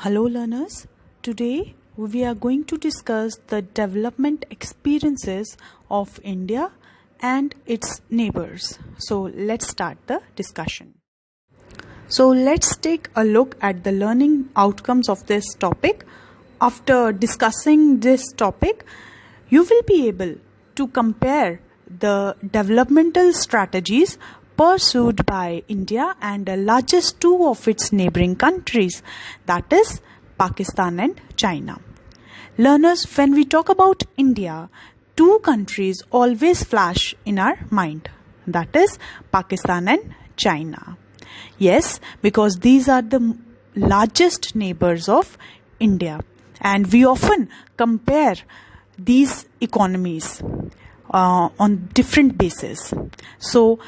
Hello learners, today we are going to discuss the development experiences of India and its neighbors. So let's start the discussion. So let's take a look at the learning outcomes of this topic. After discussing this topic, you will be able to compare the developmental strategies pursued by India and the largest two of its neighboring countries, that is Pakistan and China. Learners, when we talk about India, two countries always flash in our mind, that is Pakistan and China. Yes, because these are the largest neighbors of India, and we often compare these economies on different basis. So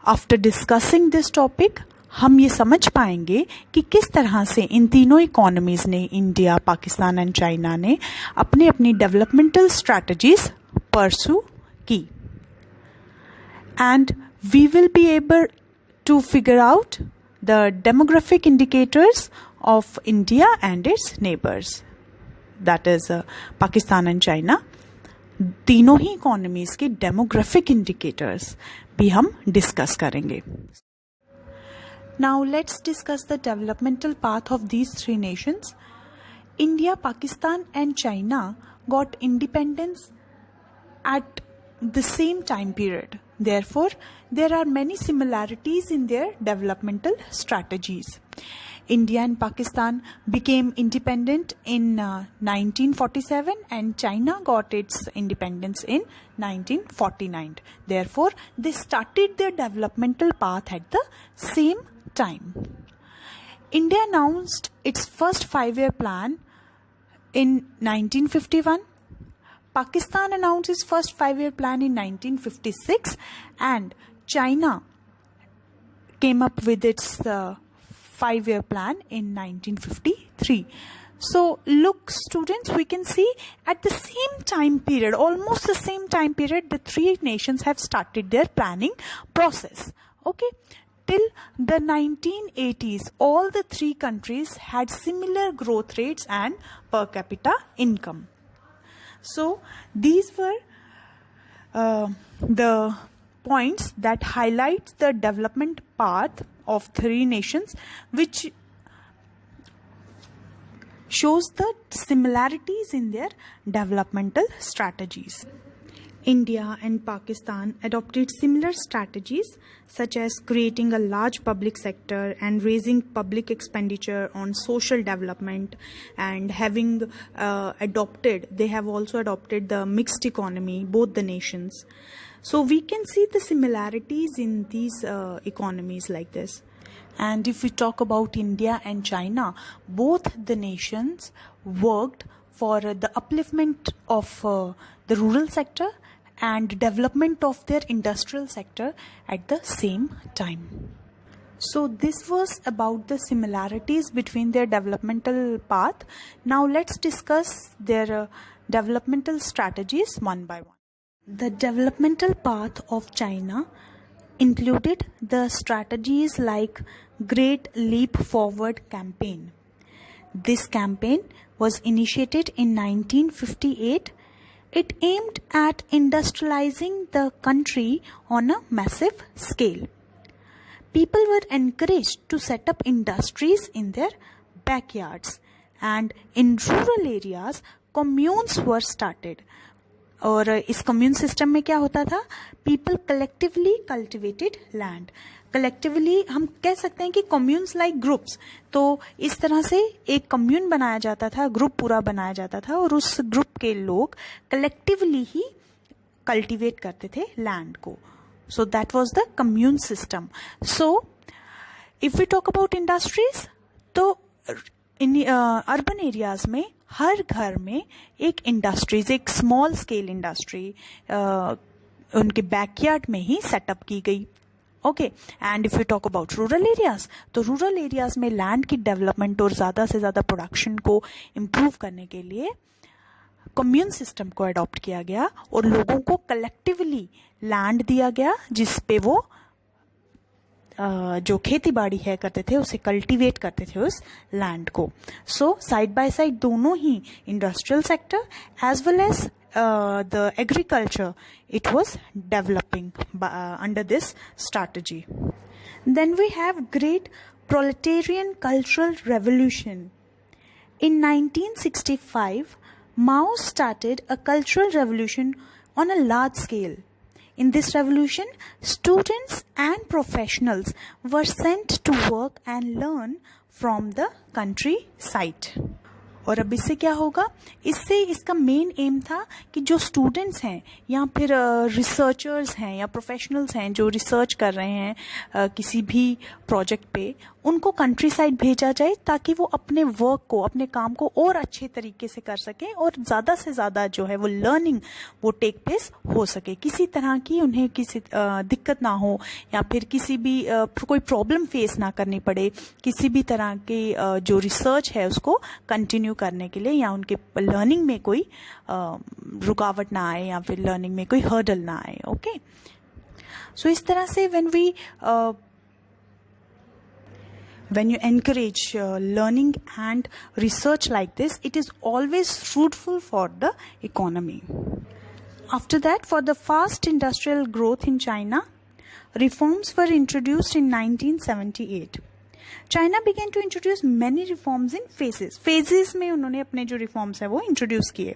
after discussing this topic हम ये समझ पाएंगे कि किस तरह से इन तीनों economies ने, इंडिया, पाकिस्तान एंड चाइना ने अपनी अपनी डेवलपमेंटल स्ट्रैटेजीज परसू की. And we will be able to figure out the demographic indicators of India and its neighbours, that is Pakistan and China. तीनों ही इकोनॉमीज के डेमोग्राफिक इंडिकेटर्स भी हम डिस्कस करेंगे. Now let's discuss the developmental path of these three nations. India, Pakistan and China got independence at the same time period. Therefore, there are many similarities in their developmental strategies. India and Pakistan became independent in 1947 and China got its independence in 1949. Therefore, they started their developmental path at the same time. India announced its first 5-year plan in 1951. Pakistan announced its first 5-year plan in 1956 and China came up with its 5-year plan in 1953. So look students, we can see at the same time period, almost the same time period, the three nations have started their planning process. Okay, till the 1980s, all the three countries had similar growth rates and per capita income. So these were the points that highlight the development path of three nations, which shows the similarities in their developmental strategies. India and Pakistan adopted similar strategies such as creating a large public sector and raising public expenditure on social development, and they have also adopted the mixed economy, both the nations. So we can see the similarities in these economies like this. And if we talk about India and China, both the nations worked for the upliftment of the rural sector and development of their industrial sector at the same time. So this was about the similarities between their developmental path. Now let's discuss their developmental strategies one by one. The developmental path of China included the strategies like Great Leap Forward campaign. This campaign was initiated in 1958. It aimed at industrializing the country on a massive scale. People were encouraged to set up industries in their backyards, and in rural areas, communes were started. और इस commune system में क्या होता था? People collectively cultivated land. Collectively हम कह सकते हैं कि कम्यून्स लाइक ग्रुप्स. तो इस तरह से एक कम्यून बनाया जाता था, ग्रुप पूरा बनाया जाता था, और उस ग्रुप के लोग कलेक्टिवली ही कल्टिवेट करते थे लैंड को. So that was the commune system. So if we talk about industries, तो इन अर्बन एरियाज में हर घर में एक इंडस्ट्रीज, एक स्मॉल स्केल इंडस्ट्री उनके बैकयार्ड में ही सेटअप की गई. Okay, and if you talk about rural areas, तो रूरल एरियाज में लैंड की डेवलपमेंट और ज़्यादा से ज़्यादा प्रोडक्शन को इम्प्रूव करने के लिए कम्यून सिस्टम को अडॉप्ट किया गया और लोगों को कलेक्टिवली लैंड दिया गया जिस पे वो जो खेती बाड़ी है करते थे उसे कल्टीवेट करते थे उस लैंड को. सो साइड बाय साइड दोनों ही industrial sector as well as the agriculture, it was developing under this strategy. Then we have great proletarian cultural revolution. In 1965, Mao started a cultural revolution on a large scale. In this revolution, students and professionals were sent to work and learn from the countryside. और अब इससे क्या होगा, इससे इसका main M था कि जो स्टूडेंट्स हैं या फिर रिसर्चर्स हैं या प्रोफेशनल्स हैं जो रिसर्च कर रहे हैं किसी भी प्रोजेक्ट पे, उनको कंट्री साइड भेजा जाए ताकि वो अपने वर्क को, अपने काम को और अच्छे तरीके से कर सकें और ज़्यादा से ज़्यादा जो है वो लर्निंग वो टेक प्लेस हो सके, किसी तरह की उन्हें किसी दिक्कत ना हो या फिर किसी भी कोई प्रॉब्लम फेस ना करनी पड़े, किसी भी तरह की जो रिसर्च है उसको कंटिन्यू करने के लिए या उनके लर्निंग में कोई रुकावट ना आए या फिर लर्निंग में कोई हर्डल ना आए. ओके, सो इस तरह से when you encourage learning and research like this, it is always fruitful for the economy. After that, for the fast industrial growth in China, reforms were introduced in 1978. China began to introduce many reforms in phases. Phases में उन्होंने अपने जो reforms है वो introduce किए.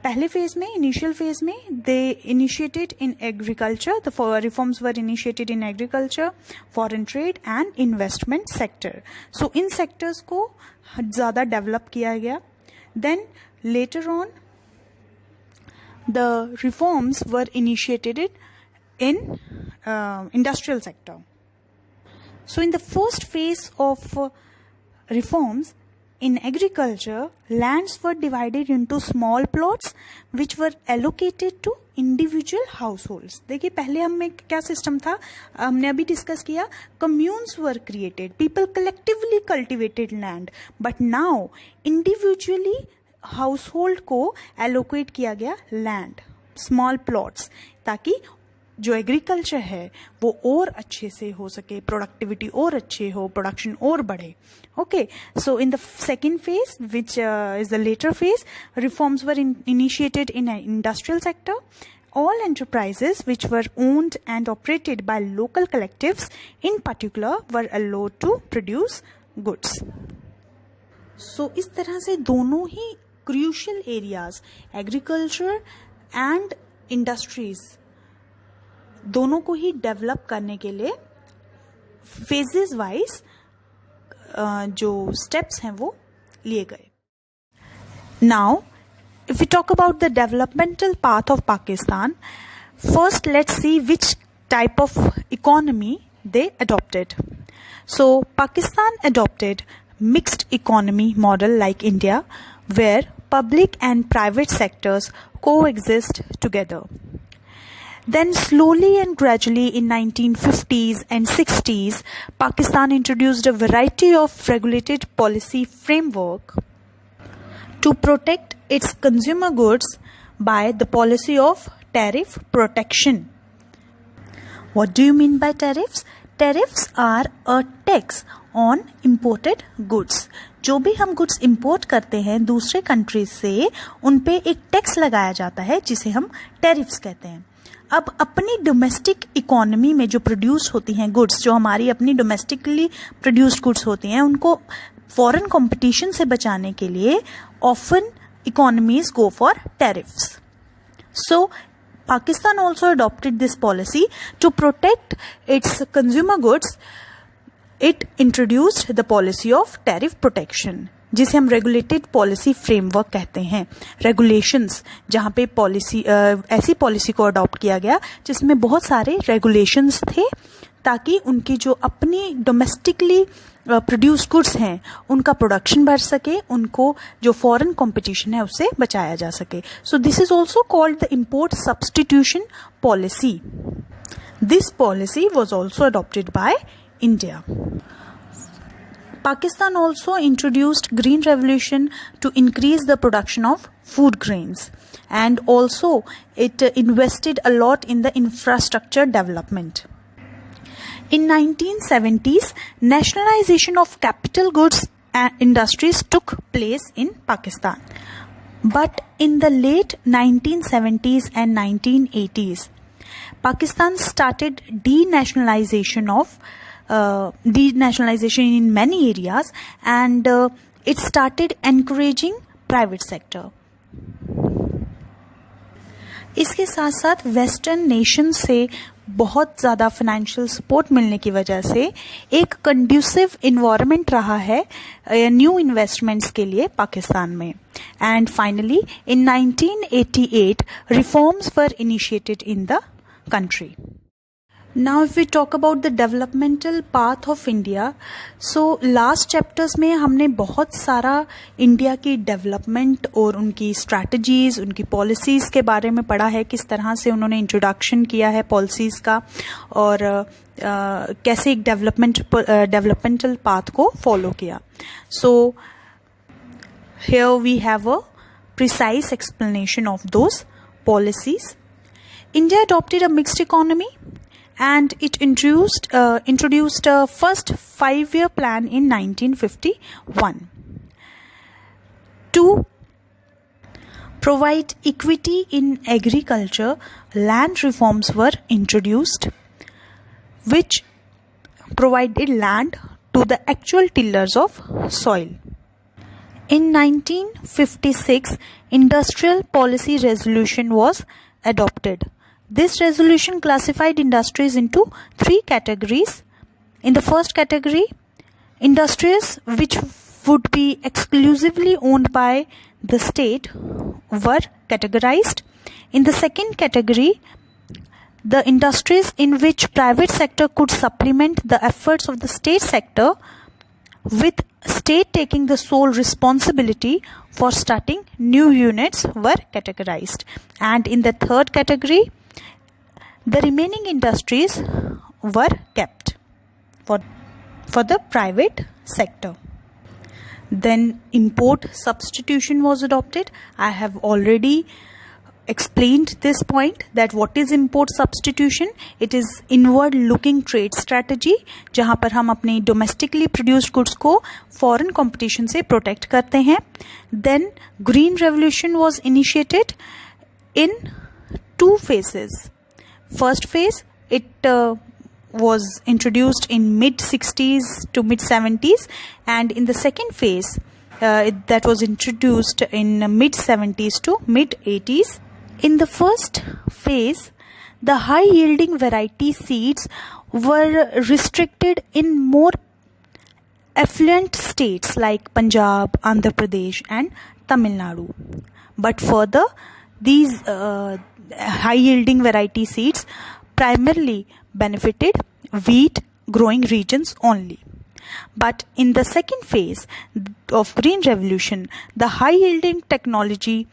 पहले phase में, initial phase में, they initiated in agriculture. The reforms were initiated in agriculture, foreign trade and investment sector. So in sectors को ज़्यादा develop किया गया. Then later on, the reforms were initiated in industrial sector. So in the first phase of reforms, in agriculture, lands were divided into small plots which were allocated to individual households. देखिए पहले हमें क्या system था, हमने अभी discuss किया, communes were created, people collectively cultivated land, but now individually household को allocate किया गया land, small plots, ताकि जो एग्रीकल्चर है वो और अच्छे से हो सके, प्रोडक्टिविटी और अच्छे हो, प्रोडक्शन और बढ़े. Okay, so in the second phase which is the later phase, reforms were initiated in industrial sector. All enterprises which were owned and operated by local collectives in particular were allowed to produce goods. So इस तरह से दोनों ही crucial areas, agriculture and industries, दोनों को ही develop करने के लिए phases wise जो स्टेप्स हैं वो लिए गए. Now if you talk about the developmental path of Pakistan, first let's see which type of economy they adopted. So Pakistan adopted mixed economy model like India, where public and private sectors coexist together. Then slowly and gradually in 1950s and 60s, Pakistan introduced a variety of regulated policy framework to protect its consumer goods by the policy of tariff protection. What do you mean by tariffs? Tariffs are a tax on imported goods. जो भी हम goods import करते हैं दूसरे countries से, उन पे एक टैक्स लगाया जाता है जिसे हम टैरिफ्स कहते हैं. अब अपनी डोमेस्टिक इकोनॉमी में जो प्रोड्यूस होती हैं गुड्स, जो हमारी अपनी डोमेस्टिकली प्रोड्यूस्ड गुड्स होती हैं, उनको फॉरेन कंपटीशन से बचाने के लिए often economies go for tariffs. So Pakistan also adopted this policy to protect its consumer goods. It introduced the policy of tariff protection, जिसे हम regulated policy framework कहते हैं. Regulations, जहाँ पे policy ऐसी policy को adopt किया गया जिसमें बहुत सारे regulations थे, ताकि उनकी जो अपनी domestically प्रोड्यूस्ड गुड्स हैं उनका प्रोडक्शन बढ़ सके, उनको जो फॉरेन कंपटीशन है उससे बचाया जा सके. So this is also called the import substitution policy. This policy was also adopted by India. Pakistan also introduced green revolution to increase the production of food grains, and also it invested a lot in the infrastructure development. In 1970s, nationalization of capital goods and industries took place in Pakistan. But in the late 1970s and 1980s, Pakistan started denationalization in many areas, and it started encouraging private sector. इसके साथ साथ western nation से बहुत ज़्यादा financial support मिलने की वजह से एक कंड्यूसिव इन्वायरमेंट रहा है न्यू इन्वेस्टमेंट्स के लिए पाकिस्तान में. And finally in 1988 reforms were initiated in the country. Now if we talk about the developmental path of India, so last chapters में हमने बहुत सारा इंडिया की डेवलपमेंट और उनकी स्ट्रैटेजीज, उनकी पॉलिसीज़ के बारे में पढ़ा है, किस तरह से उन्होंने इंट्रोडक्शन किया है पॉलिसीज़ का और कैसे एक डेवलपमेंटल पाथ को फॉलो किया. सो here we have a precise explanation of those policies. India adopted a mixed economy and it introduced a first 5-year plan in 1951. To provide equity in agriculture, land reforms were introduced, which provided land to the actual tillers of soil. In 1956, Industrial Policy Resolution was adopted. This resolution classified industries into 3 categories. In the first category, industries which would be exclusively owned by the state were categorized. In the second category, the industries in which private sector could supplement the efforts of the state sector, with state taking the sole responsibility for starting new units, were categorized. And in the third category, the remaining industries were kept for the private sector. Then import substitution was adopted. I have already explained this point, that what is import substitution. It is inward looking trade strategy जहाँ पर हम अपने domestically produced goods को foreign competition से protect करते हैं. Then green revolution was initiated in 2 phases. First phase, it was introduced in mid 60s to mid 70s, and in the second phase that was introduced in mid 70s to mid 80s. In the first phase, the high yielding variety seeds were restricted in more affluent states like Punjab, Andhra Pradesh and Tamil Nadu. But further, these high yielding variety seeds primarily benefited wheat growing regions only. But in the second phase of green revolution, the high yielding technology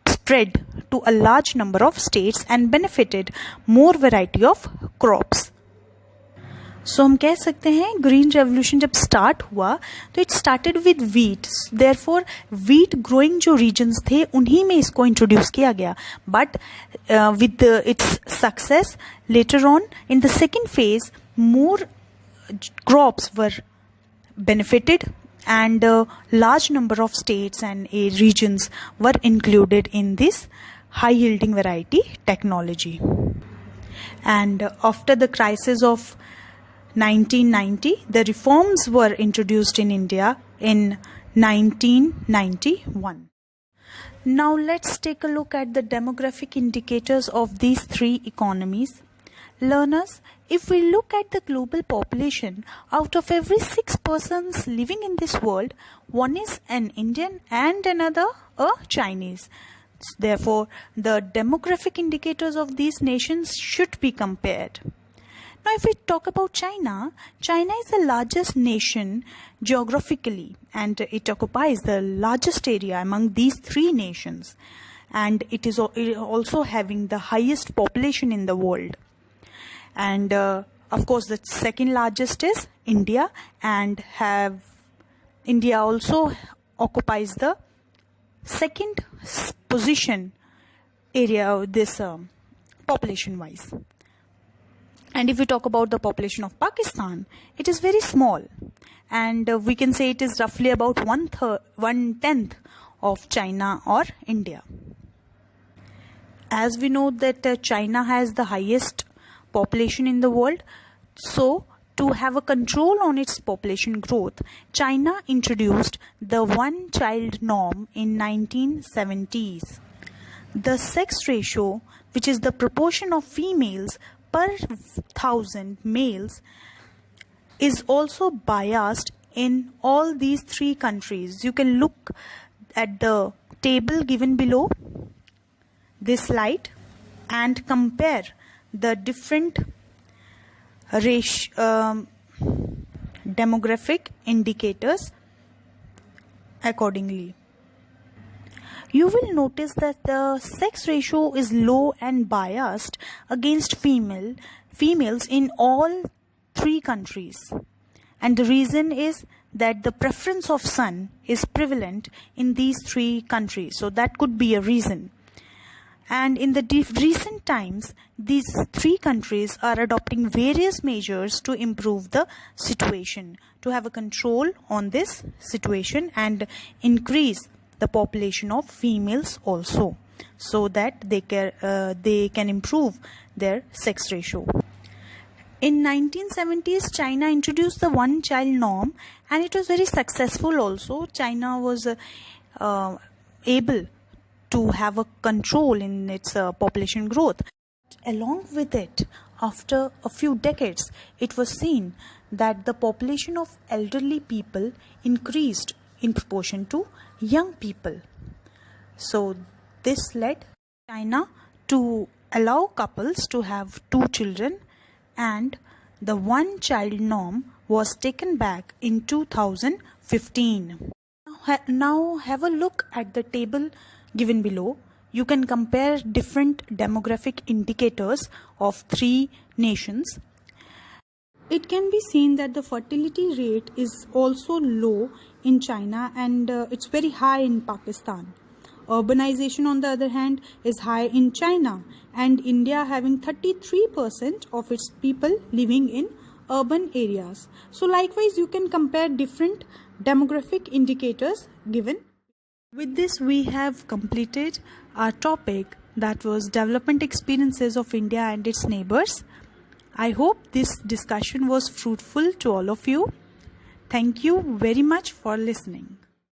spread to a large number of states and benefited more variety of crops. So हम कह सकते हैं green revolution जब start हुआ तो it started with wheat. Therefore wheat growing जो regions थे उन्हीं में इसको इंट्रोड्यूस किया गया. But with its success later on in the second phase more crops were benefited and a large number of states and regions were included in this high yielding variety technology. And after the crisis of 1990, the reforms were introduced in India in 1991. Now let's take a look at the demographic indicators of these 3 economies. Learners, if we look at the global population, out of every 6 persons living in this world, one is an Indian and another a Chinese. Therefore, the demographic indicators of these nations should be compared. Now, if we talk about China, China is the largest nation geographically and it occupies the largest area among these 3 nations. And it is also having the highest population in the world. And of course, the second largest is India, and India also occupies the second position area of this population wise. And if we talk about the population of Pakistan, it is very small, and we can say it is roughly about one-tenth of China or India. As we know that China has the highest population in the world, so to have a control on its population growth, China introduced the one-child norm in 1970s. The sex ratio, which is the proportion of females per 1,000 males, is also biased in all these three countries. You can look at the table given below this slide and compare the different demographic indicators accordingly. You will notice that the sex ratio is low and biased against females in all three countries. And the reason is that the preference of son is prevalent in these three countries. So that could be a reason. And in the recent times, these three countries are adopting various measures to improve the situation, to have a control on this situation and increase the population of females also, so that they can improve their sex ratio. In 1970s, China introduced the one-child norm, and it was very successful also. China was able to have a control in its population growth. Along with it, after a few decades, it was seen that the population of elderly people increased in proportion to young people. So this led China to allow couples to have 2 children, and the one-child norm was taken back in 2015. Now have a look at the table given below. You can compare different demographic indicators of 3 nations. It can be seen that the fertility rate is also low in China, and it's very high in Pakistan. Urbanization, on the other hand, is high in China, and India having 33% of its people living in urban areas. So likewise, you can compare different demographic indicators given. With this, we have completed our topic, that was development experiences of India and its neighbors. I hope this discussion was fruitful to all of you. Thank you very much for listening.